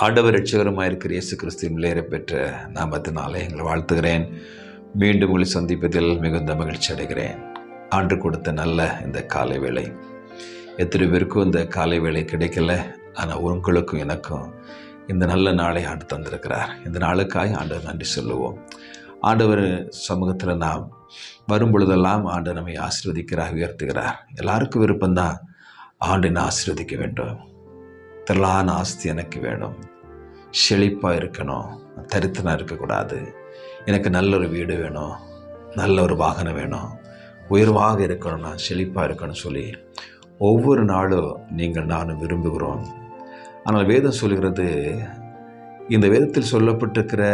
ஆண்டவர் இரட்சகருமாயிருக்கிற இயேசு கிறிஸ்துவின் விலையேற பெற்ற நாமத்தினாலே எங்களை வாழ்த்துகிறேன். மீண்டும் உங்களை சந்திப்பதில் மிகுந்த மகிழ்ச்சி அடைகிறேன். ஆண்டு கொடுத்த நல்ல இந்த காலை வேளை, எத்தனை பேருக்கும் இந்த காலை வேளை கிடைக்கல. ஆனால் உங்களுக்கும் எனக்கும் இந்த நல்ல நாளை ஆண்டு தந்திருக்கிறார். இந்த நாளுக்காய் ஆண்டவர் நன்றி சொல்லுவோம். ஆண்டவர் சமூகத்தில் நாம் வரும் பொழுதெல்லாம் ஆண்டு நம்மை ஆசீர்வதிக்கிறார், உயர்த்துகிறார். எல்லாருக்கும் விருப்பம்தான் ஆண்டினை ஆசீர்வதிக்க வேண்டும். திரளான ஆஸ்தி எனக்கு வேணும், செழிப்பாக இருக்கணும், தரித்திரம் இருக்கக்கூடாது, எனக்கு நல்ல ஒரு வீடு வேணும், நல்ல ஒரு வாகனம் வேணும், உயர்வாக இருக்கணும், நான் செழிப்பாக இருக்கணும்னு சொல்லி ஒவ்வொரு நாளும் நீங்கள் நானும் விரும்புகிறோம். ஆனால் வேதம் சொல்கிறது, இந்த வேதத்தில் சொல்லப்பட்டிருக்கிற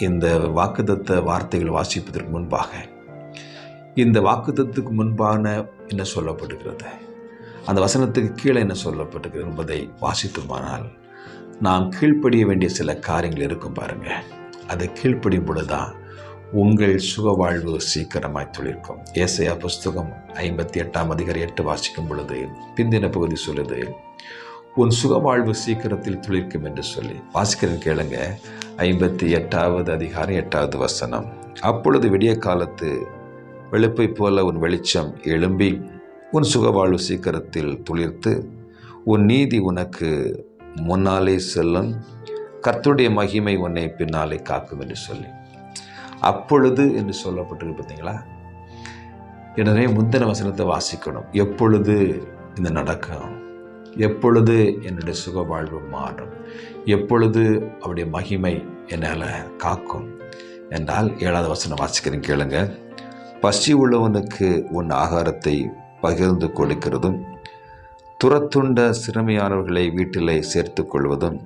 இந்த வாக்குத்தத்த வார்த்தைகள் வாசிப்பதற்கு முன்பாக இந்த வாக்குத்தத்துக்கு முன்பான என்ன சொல்லப்பட்டிருக்கிறது, அந்த வசனத்துக்கு கீழே என்ன சொல்லப்பட்டிருக்கிறது என்பதை வாசித்துமானால் நாம் கீழ்ப்படிய வேண்டிய சில காரியங்கள் இருக்கும் பாருங்கள். அதை கீழ்ப்படியும் பொழுதுதான் உங்கள் சுக வாழ்வு சீக்கிரமாய் துளிர்க்கும். ஏசாயா புஸ்தகம் 58 வாசிக்கும் பொழுது பிந்தின பகுதி சொல்லுது, உன் சுக வாழ்வு சீக்கிரத்தில் துளிர்க்கும் என்று சொல்லி வாசிக்கிறேன். கேளுங்க. 58 வசனம். அப்பொழுது விடிய காலத்து வெளுப்பை போல உன் வெளிச்சம் எழும்பி உன் சுகவாழ்வு சீக்கிரத்தில் துளிர்த்து உன் நீதி உனக்கு முன்னாலே செல்லும், கர்த்தருடைய மகிமை உன்னை பின்னாலே காக்கும் என்று சொல்லி அப்பொழுது என்று சொல்லப்பட்டிருக்கு. பார்த்தீங்களா? எனவே முந்தின வசனத்தை வாசிக்கணும். எப்பொழுது இந்த நடக்கும், எப்பொழுது என்னுடைய சுக வாழ்வு மாறும், எப்பொழுது அவருடைய மகிமை என்னால் காக்கும் என்றால் 7வது வசனம் வாசிக்கிறேன். கேளுங்க. பசி உள்ளவனுக்கு உன் ஆகாரத்தை பகிர்ந்து கொடுக்கிறதும், துரத்துண்ட சிறுமையானவர்களை வீட்டிலே சேர்த்து கொள்வதும்,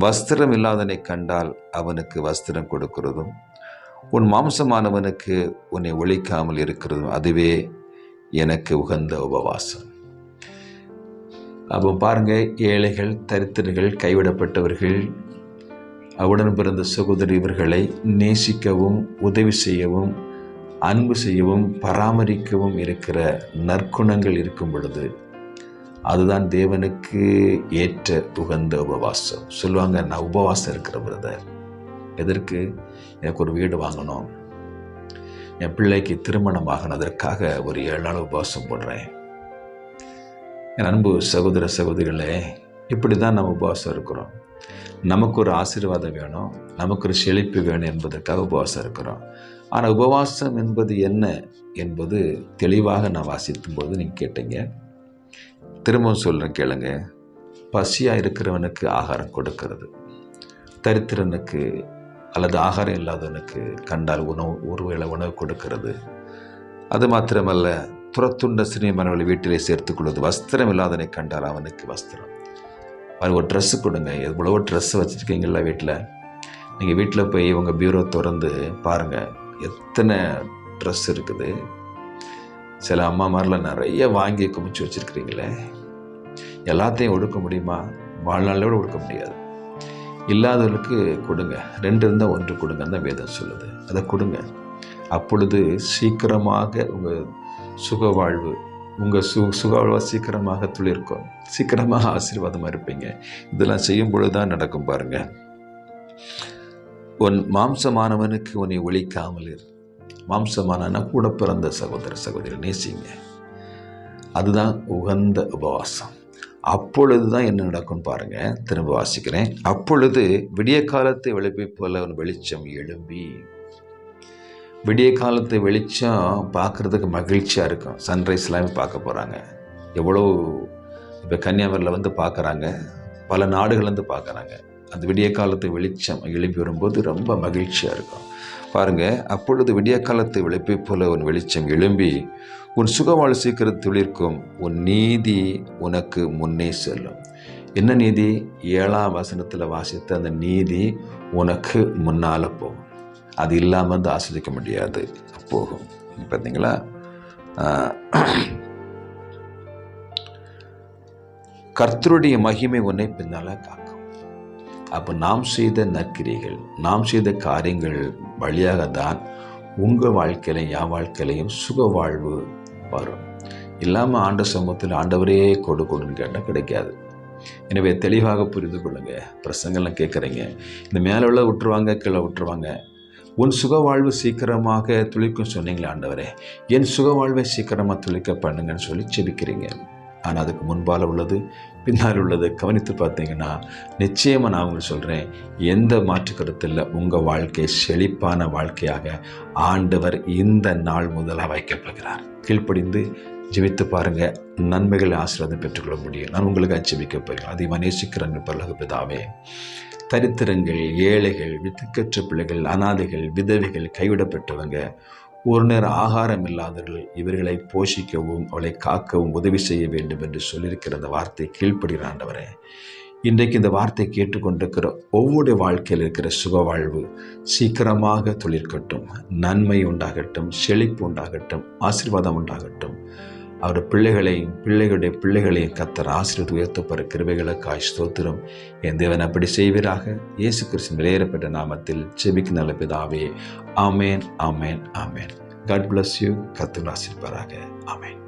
வஸ்திரம் இல்லாதனை கண்டால் அவனுக்கு வஸ்திரம் கொடுக்கிறதும், உன் மாம்சமானவனுக்கு உன்னை ஒழிக்காமல் இருக்கிறதும், அதுவே எனக்கு உகந்த உபவாசம். அப்போ பாருங்க, ஏழைகள், தரித்திரர்கள், கைவிடப்பட்டவர்கள், உடன் பிறந்த சகோதரி இவர்களை நேசிக்கவும் உதவி செய்யவும் அன்பு செய்யவும் பராமரிக்கவும் இருக்கிற நற்குணங்கள் இருக்கும் பொழுது அதுதான் தேவனுக்கு ஏற்ற உகந்த உபவாசம். சொல்லுவாங்க, நான் உபவாசம் இருக்கிற பிரதர். எதற்கு? எனக்கு ஒரு வீடு வாங்கணும், என் பிள்ளைக்கு திருமணம் ஆகணும், அதற்காக ஒரு 7 நாள் உபவாசம் போடுறேன். என் அன்பு சகோதர சகோதரிகளே, இப்படி தான் நம்ம உபவாசம் இருக்கிறோம். நமக்கு ஒரு ஆசீர்வாதம் வேணும், நமக்கு ஒரு செழிப்பு வேணும் என்பதற்காக உபவாசம் இருக்கிறோம். ஆனால் உபவாசம் என்பது என்ன என்பது தெளிவாக நான் வாசிக்கும் போது நீங்கள் கேட்டீங்க. திரும்பவும் சொல்கிறேன், கேளுங்க. பசியாக இருக்கிறவனுக்கு ஆகாரம் கொடுக்கிறது, தரித்திரனுக்கு அல்லது ஆகாரம் இல்லாதவனுக்கு கண்டால் ஒருவேளை உணவு கொடுக்கிறது. அது மாத்திரமல்ல, துரத்துண்ட சிறுமியமானவர்களை வீட்டிலே சேர்த்துக்கொள்வது, வஸ்திரம் இல்லாதவனை கண்டால் அவனுக்கு வஸ்திரம். ஒரு ட்ரெஸ்ஸு கொடுங்க. எவ்வளவோ ட்ரெஸ்ஸு வச்சுருக்கீங்களா வீட்டில்? நீங்கள் வீட்டில் போய் உங்கள் பியூரோ திறந்து பாருங்கள், எத்தனை ட்ரெஸ் இருக்குது. சில அம்மாமாரில் நிறைய வாங்கி குமிச்சு வச்சுருக்கிறீங்களே, எல்லாத்தையும் ஒடுக்க முடியுமா? வாழ்நாளோடு ஒடுக்க முடியாது. இல்லாதவர்களுக்கு கொடுங்க. 2 இருந்தால் 1 கொடுங்கன்னு தான் வேதம் சொல்லுது. அதை கொடுங்க. அப்பொழுது சீக்கிரமாக உங்கள் சுகவாழ்வு, உங்கள் சுகவாழ்வாக சீக்கிரமாக துளிர்க்கும், சீக்கிரமாக ஆசீர்வாதமாக இருப்பீங்க. இதெல்லாம் செய்யும் பொழுது தான் நடக்கும் பாருங்கள். உன் மாம்சமானவனுக்கு உன்னை ஒழிக்காமல் இரு. மாம்சமான கூட பிறந்த சகோதர சகோதரி நேசிங்க. அதுதான் உகந்த உபவாசம். அப்பொழுது தான் என்ன நடக்கும் பாருங்க. திரும்ப வாசிக்கிறேன். அப்பொழுது விடிய காலத்தை வெளிப்பை போல உன் வெளிச்சம் எழும்பி. விடிய காலத்தை வெளிச்சம் பார்க்குறதுக்கு மகிழ்ச்சியாக இருக்கும். சன்ரைஸ் எல்லாமே பார்க்க போகிறாங்க. எவ்வளோ இப்போ கன்னியாகுமரியில் வந்து பார்க்குறாங்க, பல நாடுகள்லேருந்து பார்க்குறாங்க. அந்த விடிய காலத்தை வெளிச்சம் எழுப்பி வரும்போது ரொம்ப மகிழ்ச்சியாக இருக்கும் பாருங்கள். அப்பொழுது விடிய காலத்தை வெளிப்பை போல உன் வெளிச்சம் எழும்பி உன் சுகவாழ்வு சீக்கிரம் துளிர்க்கும், உன் நீதி உனக்கு முன்னே செல்லும். என்ன நீதி? 7ஆம் வசனத்தில் வாசித்த அந்த நீதி உனக்கு முன்னால் போகும். அது இல்லாமல் வந்து ஆஸ்வதிக்க முடியாது, போகும். பார்த்தீங்களா? கர்த்தருடைய மகிமை உன்னை பின்னால் காக்கும். அப்போ நாம் செய்த நற்கிரிகள், நாம் செய்த காரியங்கள் வழியாக தான் உங்கள் வாழ்க்கையிலையும் என் வாழ்க்கையிலையும் சுக வாழ்வு வரும். இல்லாமல் ஆண்ட சமூகத்தில் ஆண்டவரே கொடுன்னு கேட்டால் கிடைக்காது. எனவே தெளிவாக புரிந்து கொள்ளுங்க. பிரசங்கெல்லாம் கேட்குறீங்க, இந்த மேலே உள்ள விட்டுருவாங்க, கீழே விட்டுருவாங்க. உன் சுக வாழ்வு சீக்கிரமாக துளிக்கும் சொன்னீங்களே ஆண்டவரே, என் சுக வாழ்வை சீக்கிரமாக துளிக்க பண்ணுங்கன்னு சொல்லி செபிக்கிறீங்க. ஆனால் அதுக்கு முன்பால் உள்ளது பின்னால் உள்ளது கவனித்து பார்த்தீங்கன்னா நிச்சயமாக நான் உங்களுக்கு சொல்கிறேன், எந்த மாற்று கருத்து இல்லை, உங்கள் வாழ்க்கை செழிப்பான வாழ்க்கையாக ஆண்டவர் இந்த நாள் முதலாக வைக்கப்படுகிறார். கீழ்ப்படிந்து ஜெபித்து பாருங்க, நன்மைகளை ஆசீர்வாதம் பெற்றுக்கொள்ள முடியும். நான் உங்களுக்கு ஜெபிக்க போகிறேன். அதிகமாக நேசிக்கிறேன் பரலோக பிதாவே. தரித்திரங்கள், ஏழைகள், வித்துக்கற்ற பிள்ளைகள், அனாதைகள், விதவைகள், கைவிடப்பட்டவங்க, ஒரு நேரம் ஆகாரம் இல்லாதவர்கள், இவர்களை போஷிக்கவும் அவளை காக்கவும் உதவி செய்ய வேண்டும் என்று சொல்லியிருக்கிற அந்த வார்த்தை கீழ்ப்படுகிற ஆண்டவரே, இன்றைக்கு இந்த வார்த்தை கேட்டுக்கொண்டிருக்கிற ஒவ்வொரு வாழ்க்கையில் இருக்கிற சுக வாழ்வு சீக்கிரமாக துளிர்க்கட்டும், நன்மை உண்டாகட்டும், செழிப்பு உண்டாகட்டும், ஆசீர்வாதம் உண்டாகட்டும். அவர் பிள்ளைகளையும் பிள்ளைகளுடைய பிள்ளைகளையும் கர்த்தர் ஆசீர்வதித்து உயர்த்தப்படுற கிருபைகளுக்காய் ஸ்தோத்திரம். என் தேவன் அப்படி செய்வீராக. இயேசு கிறிஸ்துவின் விலையேறப்பட்ட நாமத்தில் ஜெபிக்கும் நல்ல பிதாவே. ஆமேன், ஆமேன், ஆமேன். God bless you. கர்த்தர் ஆசீர்வதிப்பாராக. ஆமேன்.